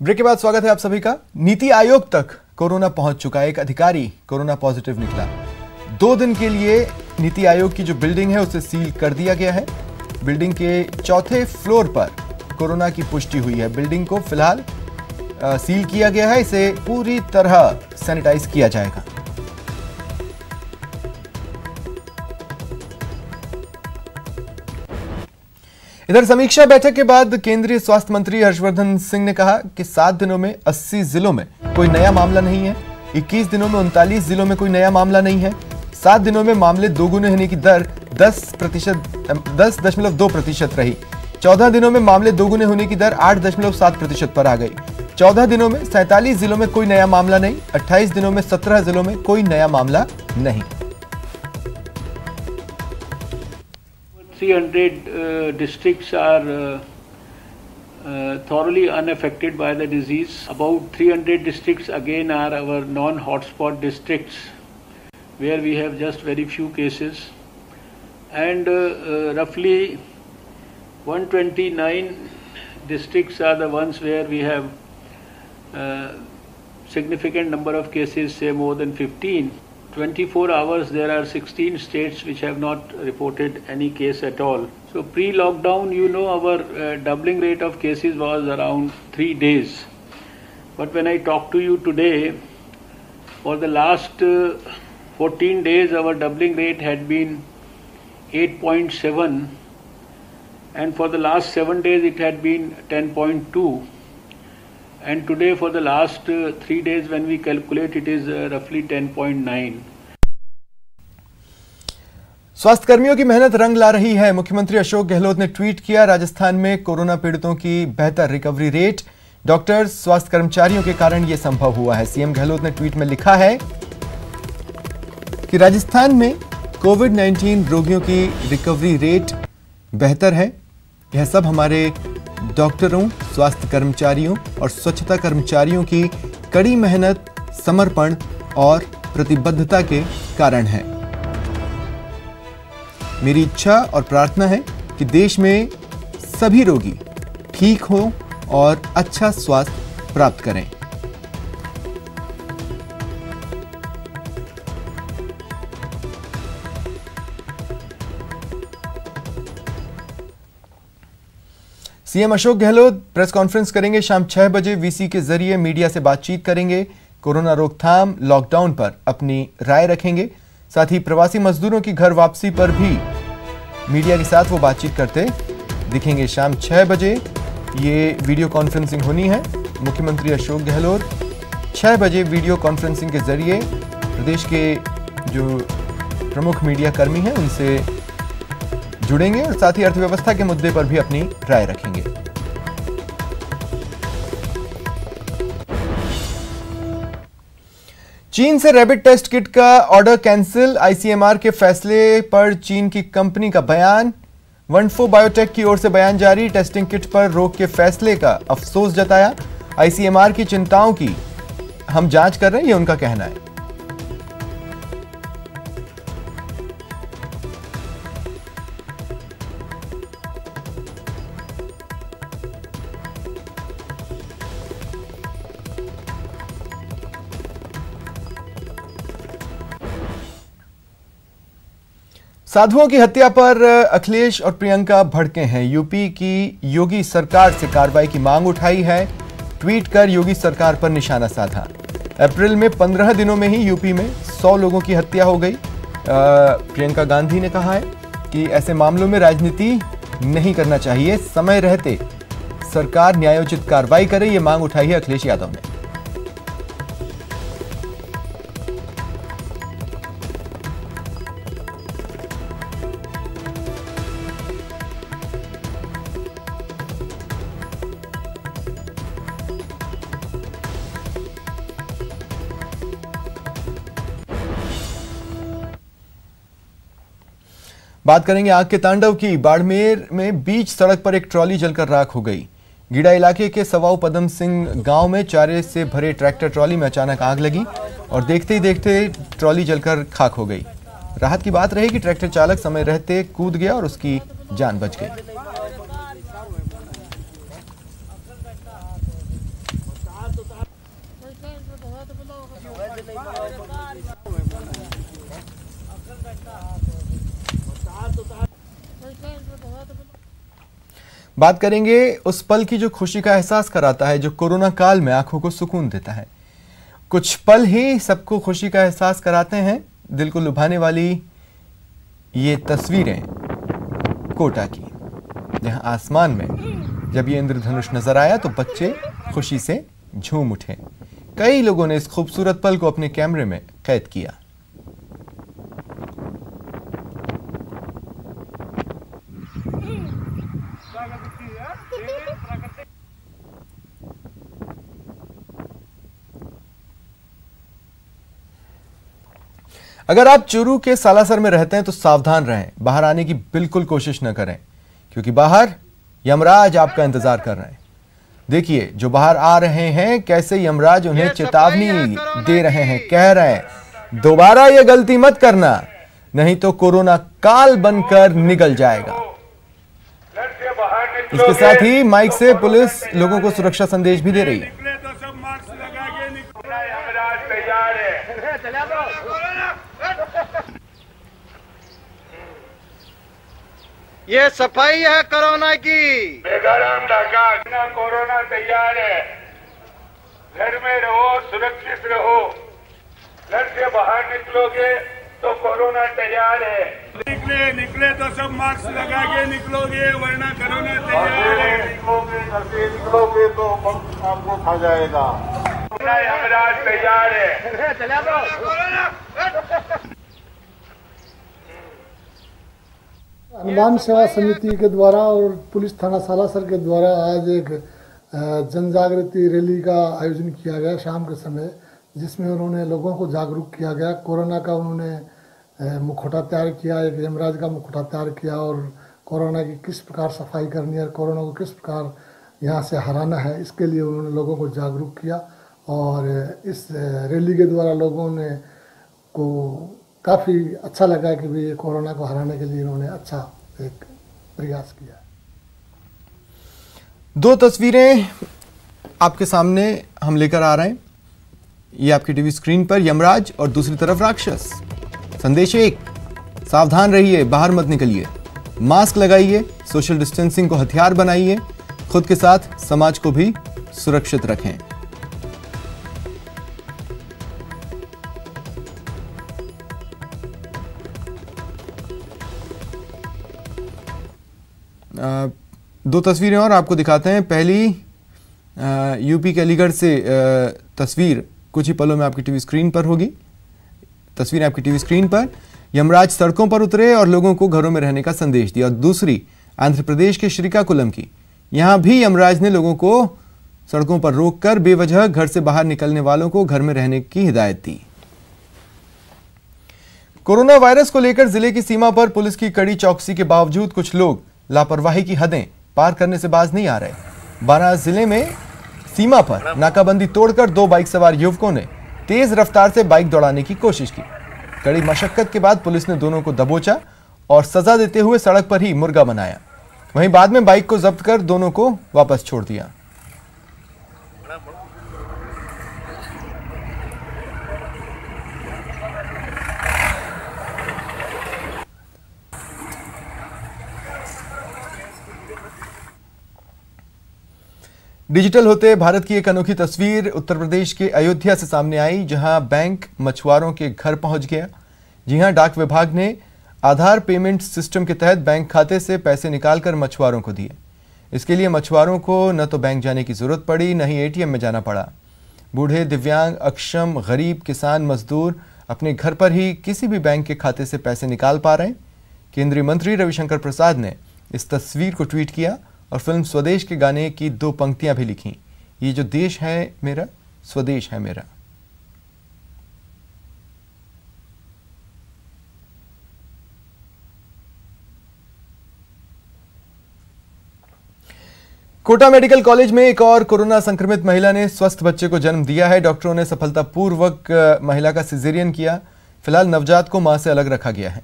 Break के बाद स्वागत है आप सभी का। नीति आयोग तक कोरोना पहुंच चुका है। एक अधिकारी कोरोना पॉजिटिव निकला। 2 दिन के लिए नीति आयोग की जो बिल्डिंग है उसे सील कर दिया गया है। बिल्डिंग के 4थे फ्लोर पर कोरोना की पुष्टि हुई है। बिल्डिंग को फिलहाल सील किया गया है। इसे पूरी तरह सैनिटाइज किया जाएगा। इधर समीक्षा बैठक के बाद केंद्रीय स्वास्थ्य मंत्री हर्षवर्धन सिंह ने कहा कि 7 दिनों में 80 जिलों में कोई नया मामला नहीं है। 21 दिनों में 39 जिलों में कोई नया मामला नहीं है। 7 दिनों में मामले दोगुने होने की दर 10.2% रही। 14 दिनों में मामले दोगुने होने की दर 8.7% पर आ गई। 14 दिनों में 47 जिलों में कोई नया मामला नहीं। 28 दिनों में 17 जिलों में कोई नया मामला नहीं। 300 districts are thoroughly unaffected by the disease. About 300 districts again are our non-hotspot districts where we have just very few cases, and roughly 129 districts are the ones where we have significant number of cases, say more than 15. 24 hours there are 16 states which have not reported any case at all. So pre-lockdown, you know, our doubling rate of cases was around 3 days. But when I talk to you today, for the last 14 days our doubling rate had been 8.7, and for the last 7 days it had been 10.2. And today for the last 3 days when we calculate it is roughly 10.9. स्वास्थ्य कर्मियों की मेहनत रंग ला रही है। मुख्यमंत्री अशोक गहलोत ने tweet किया, राजस्थान में कोरोना पीड़ितों की बेहतर रिकवरी रेट, डॉक्टर्स, स्वास्थ्य कर्मचारियों के कारण यह संभव हुआ है। सीएम गहलोत ने ट्वीट में लिखा है कि राजस्थान में कोविड-19 रोगियों की रिकवरी रेट बेहतर है। यह सब हमारे डॉक्टरों, स्वास्थ्य कर्मचारियों और स्वच्छता कर्मचारियों की कड़ी मेहनत, समर्पण और प्रतिबद्धता के कारण है। मेरी इच्छा और प्रार्थना है कि देश में सभी रोगी ठीक हों और अच्छा स्वास्थ्य प्राप्त करें। CM Ashok Gehlot press conference करेंगे। शाम 6 बजे वीसी के जरिए मीडिया से बातचीत करेंगे। कोरोना रोकथाम, लॉकडाउन पर अपनी राय रखेंगे। साथ ही प्रवासी मजदूरों की घर वापसी पर भी मीडिया के साथ वो बातचीत करते दिखेंगे। शाम 6 बजे ये वीडियो कॉन्फ्रेंसिंग होनी है। मुख्यमंत्री अशोक गहलोत 6 बजे वीडियो कॉन्फ्रेंसिंग के जरिए प्रदेश के जो प्रमुख मीडिया कर्मी हैं उनसे जुड़ेंगे और साथ ही अर्थव्यवस्था के मुद्दे पर भी अपनी राय रखेंगे। चीन से रैपिड टेस्ट किट का ऑर्डर कैंसिल। आईसीएमआर के फैसले पर चीन की कंपनी का बयान। वनफो बायोटेक की ओर से बयान जारी। टेस्टिंग किट पर रोक के फैसले का अफसोस जताया। आईसीएमआर की चिंताओं की हम जांच कर रहे हैं, ये उनका कहना है। साधुओं की हत्या पर अखिलेश और प्रियंका भड़के हैं। यूपी की योगी सरकार से कार्रवाई की मांग उठाई है। ट्वीट कर योगी सरकार पर निशाना साधा। अप्रैल में 15 दिनों में ही यूपी में 100 लोगों की हत्या हो गई। प्रियंका गांधी ने कहा है कि ऐसे मामलों में राजनीति नहीं करना चाहिए, समय रहते सरकार न्यायोचित कार्रवाई करे। ये मांग उठाई है अखिलेश यादव ने। बात करेंगे आग के तांडव की। बाड़मेर में बीच सड़क पर एक ट्रॉली जलकर राख हो गई। गीड़ा इलाके के सवाऊ पदम सिंह गांव में चारे से भरे ट्रैक्टर ट्रॉली में अचानक आग लगी और देखते ही देखते ट्रॉली जलकर खाक हो गई। राहत की बात रही कि ट्रैक्टर चालक समय रहते कूद गया और उसकी जान बच गई। बात करेंगे उस पल की जो खुशी का एहसास कराता है, जो कोरोना काल में आंखों को सुकून देता है। कुछ पल ही सबको खुशी का एहसास कराते हैं। दिल को लुभाने वाली ये तस्वीरें कोटा की, जहां आसमान में जब ये इंद्रधनुष नजर आया तो बच्चे खुशी से झूम उठे। कई लोगों ने इस खूबसूरत पल को अपने कैमरे में कैद किया। अगर आप चूरू के सालासर में रहते हैं तो सावधान रहें, बाहर आने की बिल्कुल कोशिश न करें, क्योंकि बाहर यमराज आपका इंतजार कर रहे हैं। देखिए जो बाहर आ रहे हैं कैसे यमराज उन्हें चेतावनी दे रहे हैं, कह रहे हैं दोबारा ये गलती मत करना, नहीं तो कोरोना काल बनकर निकल जाएगा। इसके साथ ही माइक से पुलिस लोगों को सुरक्षा संदेश भी दे रही है। ये सफाई है कोरोना की। बेगरम ढाका, कोरोना तैयार है। घर में रहो, सुरक्षित रहो। घर से बाहर निकलोगे तो कोरोना तैयार है। निकले तो सब मास्क लगा के निकलोगे, वरना कोरोना तैयार है। घर से निकलोगे तो आपको खा जाएगा। यमराज तैयार है। हनुमान सेवा समिति के द्वारा और पुलिस थाना सालासर के द्वारा आज एक जन जागृति रैली का आयोजन किया गया शाम के समय, जिसमें उन्होंने लोगों को जागरूक किया गया। कोरोना का उन्होंने मुखौटा तैयार किया, एक यमराज का मुखौटा तैयार किया और कोरोना की किस प्रकार सफाई करनी है और कोरोना को किस प्रकार यहाँ से हराना है, इसके लिए उन्होंने लोगों को जागरूक किया। और इस रैली के द्वारा लोगों ने को काफ़ी अच्छा लगा कि भी कोरोना को हराने के लिए इन्होंने अच्छा एक प्रयास किया। दो तस्वीरें आपके सामने हम लेकर आ रहे हैं। ये आपकी टीवी स्क्रीन पर यमराज और दूसरी तरफ राक्षस। संदेश एक, सावधान रहिए, बाहर मत निकलिए, मास्क लगाइए, सोशल डिस्टेंसिंग को हथियार बनाइए, खुद के साथ समाज को भी सुरक्षित रखें। दो तस्वीरें और आपको दिखाते हैं। पहली यूपी के अलीगढ़ से तस्वीर कुछ ही पलों में आपकी टीवी स्क्रीन पर होगी। तस्वीर आपकी टीवी स्क्रीन पर। यमराज सड़कों पर उतरे और लोगों को घरों में रहने का संदेश दिया। और दूसरी आंध्र प्रदेश के श्रीकाकुलम की, यहां भी यमराज ने लोगों को सड़कों पर रोककर बेवजह घर से बाहर निकलने वालों को घर में रहने की हिदायत दी। कोरोना वायरस को लेकर जिले की सीमा पर पुलिस की कड़ी चौकसी के बावजूद कुछ लोग लापरवाही की हदें पार करने से बाज नहीं आ रहे। बारां जिले में सीमा पर नाकाबंदी तोड़कर दो बाइक सवार युवकों ने तेज रफ्तार से बाइक दौड़ाने की कोशिश की। कड़ी मशक्कत के बाद पुलिस ने दोनों को दबोचा और सजा देते हुए सड़क पर ही मुर्गा बनाया। वहीं बाद में बाइक को जब्त कर दोनों को वापस छोड़ दिया। डिजिटल होते भारत की एक अनोखी तस्वीर उत्तर प्रदेश के अयोध्या से सामने आई, जहां बैंक मछुआरों के घर पहुंच गया। जी हां, डाक विभाग ने आधार पेमेंट सिस्टम के तहत बैंक खाते से पैसे निकालकर मछुआरों को दिए। इसके लिए मछुआरों को न तो बैंक जाने की जरूरत पड़ी, न ही एटीएम में जाना पड़ा। बूढ़े, दिव्यांग, अक्षम, गरीब, किसान, मजदूर अपने घर पर ही किसी भी बैंक के खाते से पैसे निकाल पा रहे हैं। केंद्रीय मंत्री रविशंकर प्रसाद ने इस तस्वीर को ट्वीट किया और फिल्म स्वदेश के गाने की दो पंक्तियां भी लिखी। ये जो देश है मेरा, स्वदेश है मेरा। कोटा मेडिकल कॉलेज में एक और कोरोना संक्रमित महिला ने स्वस्थ बच्चे को जन्म दिया है। डॉक्टरों ने सफलतापूर्वक महिला का सिजेरियन किया। फिलहाल नवजात को मां से अलग रखा गया है।